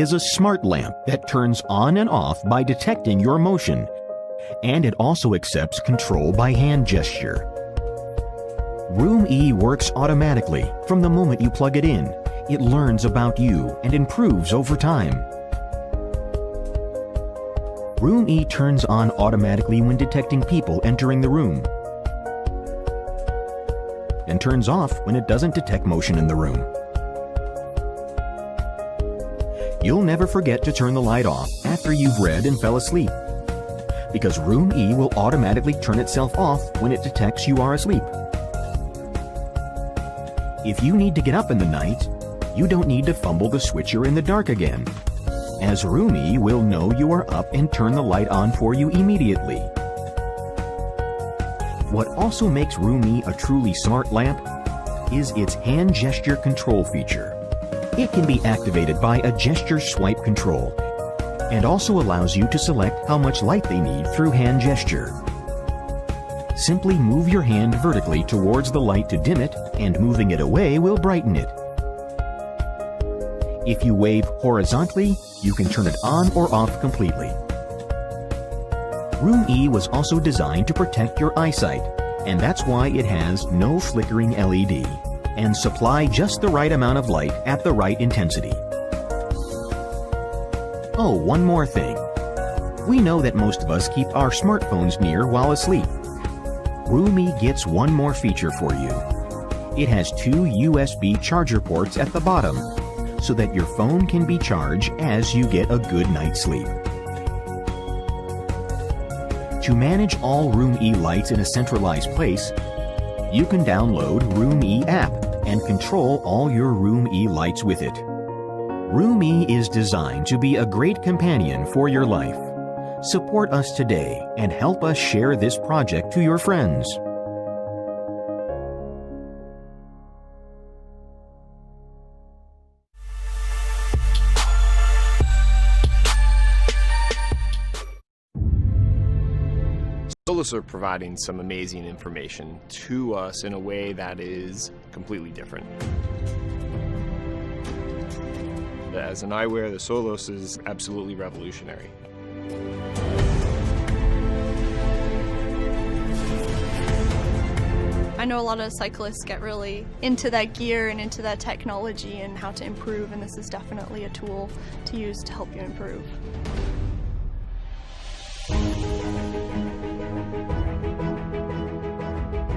is a smart lamp that turns on and off by detecting your motion, and it also accepts control by hand gesture. Room E works automatically from the moment you plug it in. It learns about you and improves over time. Room E turns on automatically when detecting people entering the room, and turns off when it doesn't detect motion in the room. You'll never forget to turn the light off after you've read and fell asleep, because Room E will automatically turn itself off when it detects you are asleep. If you need to get up in the night, you don't need to fumble the switcher in the dark again, as Room E will know you are up and turn the light on for you immediately. What also makes Room E a truly smart lamp is its hand gesture control feature. It can be activated by a gesture swipe control, and also allows you to select how much light they need through hand gesture. Simply move your hand vertically towards the light to dim it, and moving it away will brighten it. If you wave horizontally, you can turn it on or off completely. Room E was also designed to protect your eyesight, and that's why it has no flickering LED, and supply just the right amount of light at the right intensity. Oh, one more thing. We know that most of us keep our smartphones near while asleep. Room E gets one more feature for you. It has 2 USB charger ports at the bottom, so that your phone can be charged as you get a good night's sleep. To manage all Room E lights in a centralized place, you can download Room E app and control all your Room E lights with it. Room E is designed to be a great companion for your life. Support us today and help us share this project to your friends. Solos are providing some amazing information to us in a way that is completely different. As an eyewear, the Solos is absolutely revolutionary. I know a lot of cyclists get really into that gear and into that technology and how to improve, and this is definitely a tool to use to help you improve.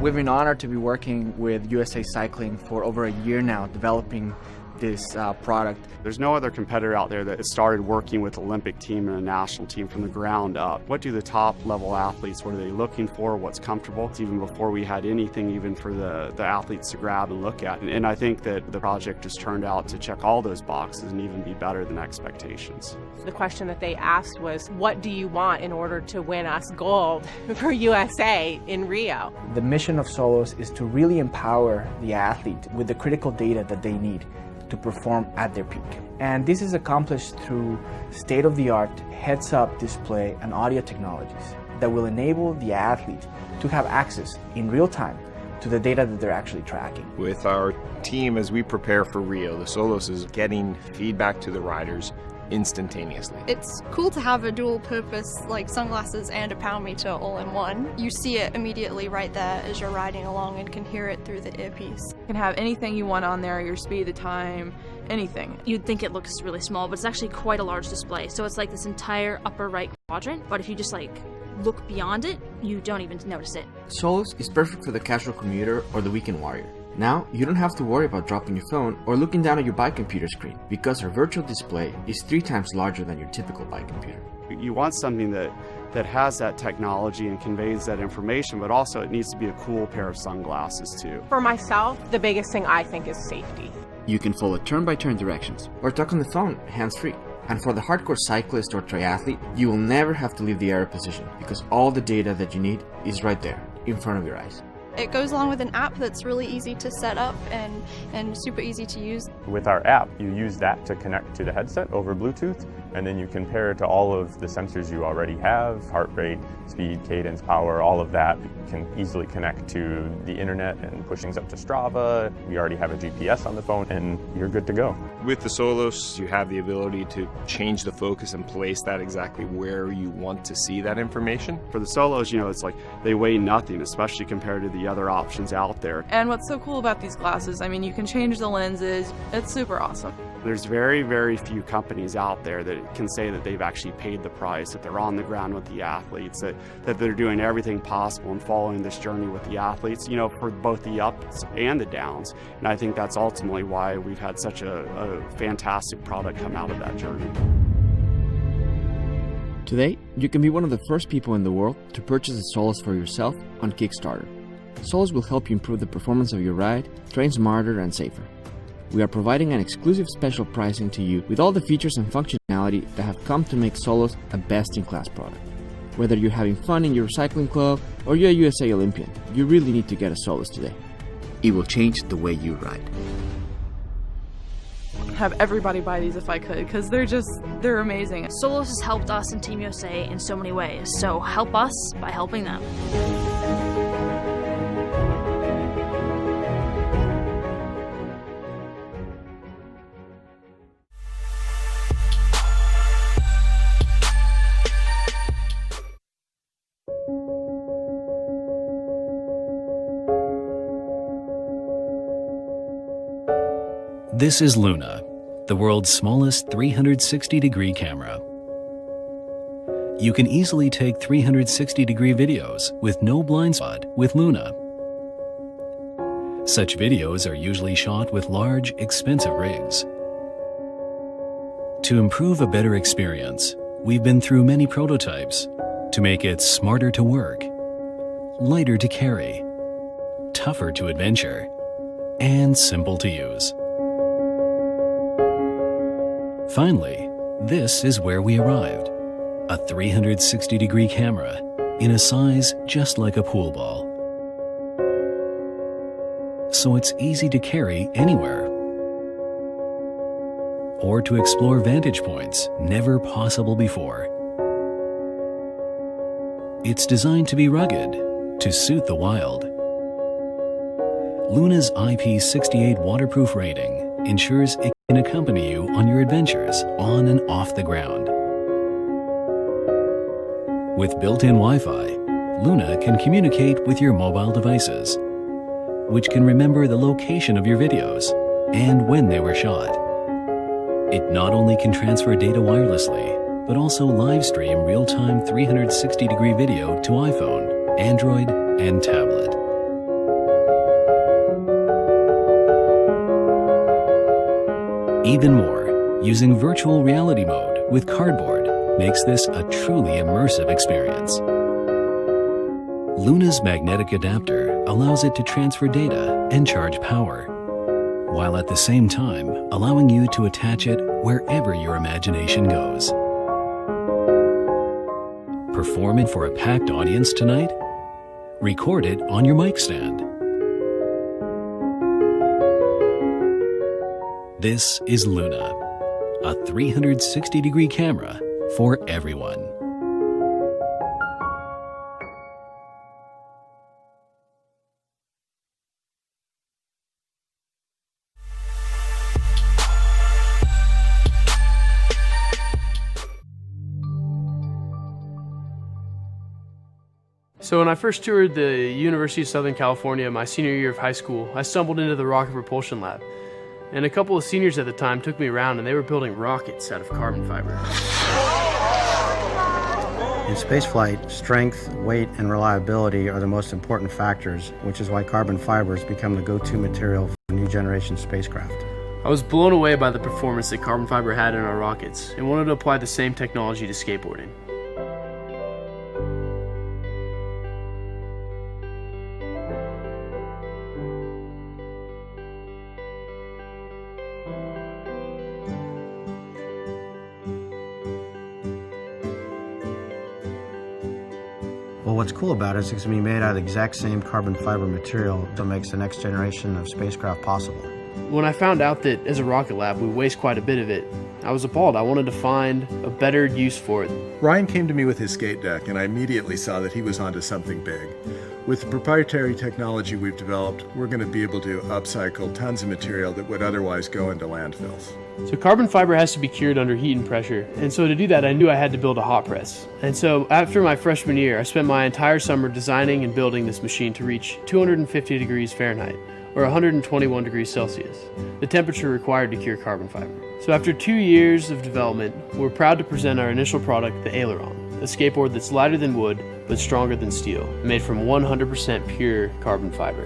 We've been honored to be working with USA Cycling for over a year now, developing this product. There's no other competitor out there that has started working with Olympic team and a national team from the ground up. What do the top level athletes, what are they looking for, what's comfortable? It's even before we had anything even for the athletes to grab and look at. And I think that the project just turned out to check all those boxes and even be better than expectations. The question that they asked was, what do you want in order to win us gold for USA in Rio? The mission of Solos is to really empower the athlete with the critical data that they need to perform at their peak. And this is accomplished through state-of-the-art heads-up display and audio technologies that will enable the athlete to have access in real time to the data that they're actually tracking. With our team, as we prepare for Rio, the Solos is getting feedback to the riders instantaneously. It's cool to have a dual purpose like sunglasses and a pound meter all in one. You see it immediately right there as you're riding along and can hear it through the earpiece. You can have anything you want on there, your speed, the time, anything. You'd think it looks really small, but it's actually quite a large display. So it's like this entire upper right quadrant, but if you just like look beyond it, you don't even notice it. Solos is perfect for the casual commuter or the weekend warrior. Now, you don't have to worry about dropping your phone or looking down at your bike computer screen because our virtual display is 3 times larger than your typical bike computer. You want something that has that technology and conveys that information, but also it needs to be a cool pair of sunglasses too. For myself, the biggest thing I think is safety. You can follow turn-by-turn directions or talk on the phone hands-free. And for the hardcore cyclist or triathlete, you will never have to leave the aero position because all the data that you need is right there in front of your eyes. It goes along with an app that's really easy to set up and super easy to use. With our app, you use that to connect to the headset over Bluetooth, and then you compare it to all of the sensors you already have, heart rate, speed, cadence, power, all of that. You can easily connect to the internet and push things up to Strava. We already have a GPS on the phone, and you're good to go. With the Solos, you have the ability to change the focus and place that exactly where you want to see that information. For the Solos, it's like they weigh nothing, especially compared to the other options out there. And what's so cool about these glasses, I mean, you can change the lenses. It's super awesome. There's very, very few companies out there that can say that they've actually paid the price, that they're on the ground with the athletes, that they're doing everything possible and following this journey with the athletes, for both the ups and the downs. And I think that's ultimately why we've had such a fantastic product come out of that journey. Today, you can be one of the first people in the world to purchase a Solos for yourself on Kickstarter. Solos will help you improve the performance of your ride, train smarter and safer. We are providing an exclusive special pricing to you with all the features and functionality that have come to make Solos a best-in-class product. Whether you're having fun in your cycling club or you're a USA Olympian, you really need to get a Solos today. It will change the way you ride. Have everybody buy these if I could, because they're amazing. Solos has helped us in Team USA in so many ways, so help us by helping them. This is Luna, the world's smallest 360-degree camera. You can easily take 360-degree videos with no blind spot with Luna. Such videos are usually shot with large, expensive rigs. To improve a better experience, we've been through many prototypes to make it smarter to work, lighter to carry, tougher to adventure, and simple to use. Finally, this is where we arrived. A 360-degree camera in a size just like a pool ball. So it's easy to carry anywhere. Or to explore vantage points never possible before. It's designed to be rugged, to suit the wild. Luna's IP68 waterproof rating ensures it can accompany you on your adventures on and off the ground. With built-in Wi-Fi, Luna can communicate with your mobile devices, which can remember the location of your videos and when they were shot. It not only can transfer data wirelessly, but also live stream real-time 360-degree video to iPhone, Android, and tablet. Even more, using virtual reality mode with Cardboard makes this a truly immersive experience. Luna's magnetic adapter allows it to transfer data and charge power, while at the same time allowing you to attach it wherever your imagination goes. Perform it for a packed audience tonight? Record it on your mic stand. This is Luna, a 360-degree camera for everyone. So when I first toured the University of Southern California my senior year of high school, I stumbled into the Rocket Propulsion Lab. And a couple of seniors at the time took me around and they were building rockets out of carbon fiber. In spaceflight, strength, weight, and reliability are the most important factors, which is why carbon fiber has become the go-to material for new generation spacecraft. I was blown away by the performance that carbon fiber had in our rockets and wanted to apply the same technology to skateboarding. Well, what's cool about it is it's going to be made out of the exact same carbon fiber material that makes the next generation of spacecraft possible. When I found out that as a Rocket Lab we waste quite a bit of it, I was appalled. I wanted to find a better use for it. Ryan came to me with his skate deck, and I immediately saw that he was onto something big. With the proprietary technology we've developed, we're going to be able to upcycle tons of material that would otherwise go into landfills. So carbon fiber has to be cured under heat and pressure, and so to do that I knew I had to build a hot press. And so after my freshman year, I spent my entire summer designing and building this machine to reach 250 degrees Fahrenheit, or 121 degrees Celsius, the temperature required to cure carbon fiber. So after 2 years of development, we're proud to present our initial product, the Aileron, a skateboard that's lighter than wood but stronger than steel, made from 100% pure carbon fiber.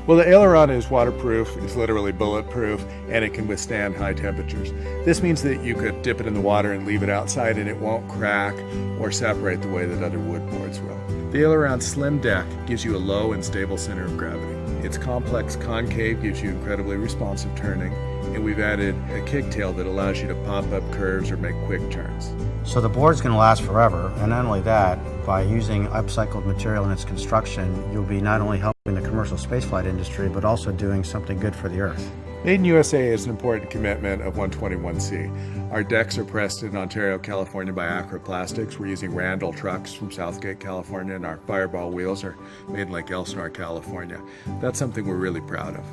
Well, the Aileron is waterproof, it's literally bulletproof, and it can withstand high temperatures. This means that you could dip it in the water and leave it outside and it won't crack or separate the way that other wood boards will. The Aileron's slim deck gives you a low and stable center of gravity. Its complex concave gives you incredibly responsive turning, and we've added a kicktail that allows you to pop up curves or make quick turns. So the board's going to last forever, and not only that, by using upcycled material in its construction, you'll be not only helping the commercial spaceflight industry, but also doing something good for the Earth. Made in USA is an important commitment of 121C. Our decks are pressed in Ontario, California by Acro Plastics. We're using Randall trucks from Southgate, California, and our Fireball wheels are made in Lake Elsinore, California. That's something we're really proud of.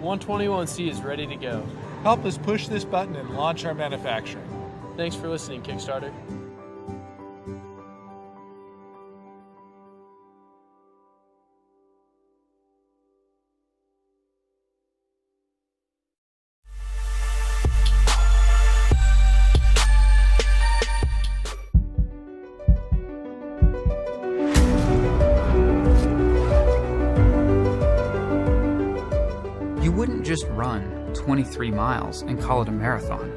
121C is ready to go. Help us push this button and launch our manufacturing. Thanks for listening, Kickstarter. You wouldn't just run 23 miles and call it a marathon.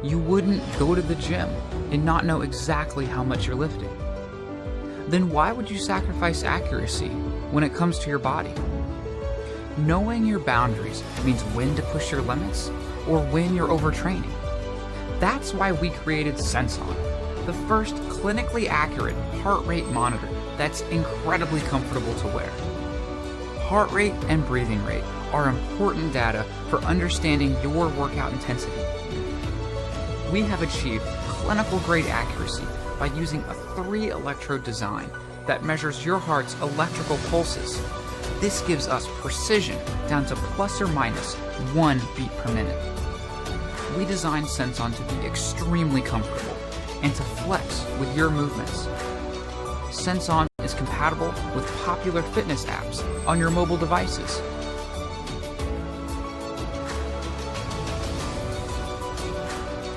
You wouldn't go to the gym and not know exactly how much you're lifting. Then why would you sacrifice accuracy when it comes to your body? Knowing your boundaries means when to push your limits or when you're overtraining. That's why we created Senson, the first clinically accurate heart rate monitor that's incredibly comfortable to wear. Heart rate and breathing rate are important data for understanding your workout intensity. We have achieved clinical-grade accuracy by using a 3-electrode design that measures your heart's electrical pulses. This gives us precision down to plus or minus 1 beat per minute. We designed Senson to be extremely comfortable and to flex with your movements. Senson is compatible with popular fitness apps on your mobile devices.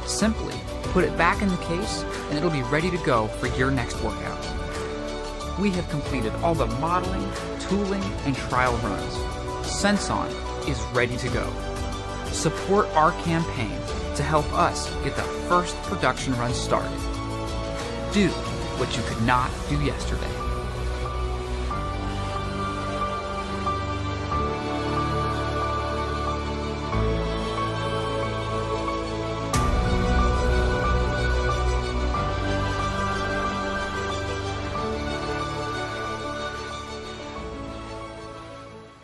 Simply put it back in the case and it'll be ready to go for your next workout. We have completed all the modeling, tooling, and trial runs. Senson is ready to go. Support our campaign to help us get the first production run started. Do what you could not do yesterday.